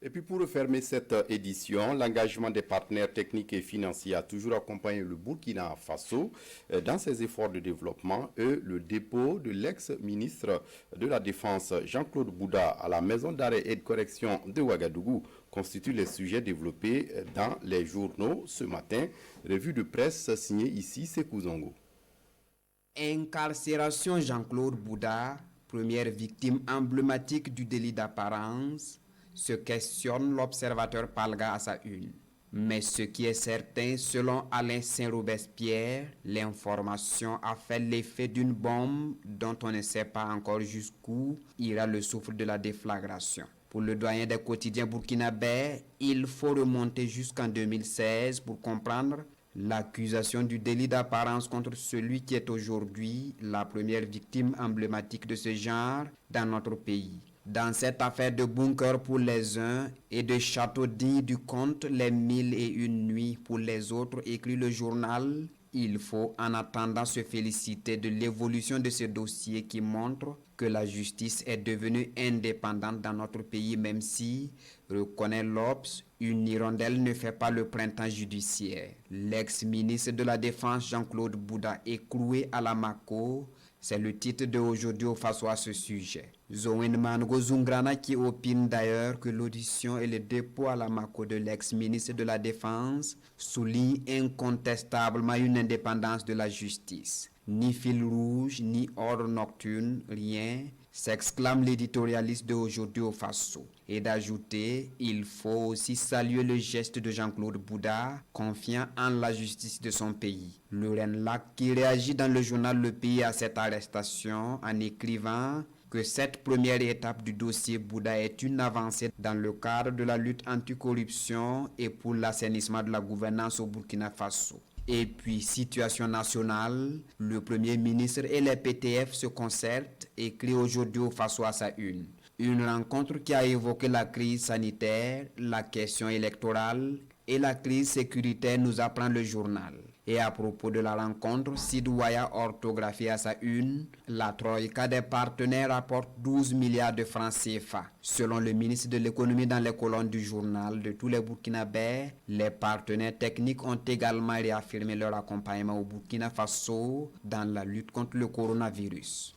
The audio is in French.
Et puis pour refermer cette édition, l'engagement des partenaires techniques et financiers a toujours accompagné le Burkina Faso dans ses efforts de développement et le dépôt de l'ex-ministre de la Défense Jean-Claude Bouda à la maison d'arrêt et de correction de Ouagadougou constitue les sujets développés dans les journaux ce matin. Revue de presse signée ici Sékou Zongo. Incarcération Jean-Claude Bouda, première victime emblématique du délit d'apparence, se questionne l'observateur Palga à sa une. Mais ce qui est certain, selon Alain Saint-Robespierre, l'information a fait l'effet d'une bombe dont on ne sait pas encore jusqu'où ira le souffle de la déflagration. Pour le doyen des quotidiens burkinabais, il faut remonter jusqu'en 2016 pour comprendre l'accusation du délit d'apparence contre celui qui est aujourd'hui la première victime emblématique de ce genre dans notre pays. Dans cette affaire de bunker pour les uns et de château dit du conte les 1001 nuits pour les autres, écrit le journal, il faut en attendant se féliciter de l'évolution de ce dossier qui montre que la justice est devenue indépendante dans notre pays, même si, reconnaît l'Obs, une hirondelle ne fait pas le printemps judiciaire. L'ex-ministre de la Défense Jean-Claude Bouda écroué à la Mako, c'est le titre de aujourd'hui au Faso à ce sujet. Zowen Mango Zungrana qui opine d'ailleurs que l'audition et le dépôt à la Mako de l'ex-ministre de la Défense souligne incontestablement une indépendance de la justice. Ni fil rouge, ni ordre nocturne, rien, s'exclame l'éditorialiste de aujourd'hui au Faso. Et d'ajouter, il faut aussi saluer le geste de Jean-Claude Bouda, confiant en la justice de son pays. Lorraine Lac qui réagit dans le journal Le Pays à cette arrestation en écrivant que cette première étape du dossier Bouda est une avancée dans le cadre de la lutte anticorruption et pour l'assainissement de la gouvernance au Burkina Faso. Et puis, situation nationale, le Premier ministre et les PTF se concertent, écrit aujourd'hui au Faso à sa une. Une rencontre qui a évoqué la crise sanitaire, la question électorale et la crise sécuritaire, nous apprend le journal. Et à propos de la rencontre, Sidouaya orthographie à sa une, la troïka des partenaires apporte 12 milliards de francs CFA. Selon le ministre de l'économie dans les colonnes du journal de tous les Burkinabés, les partenaires techniques ont également réaffirmé leur accompagnement au Burkina Faso dans la lutte contre le coronavirus.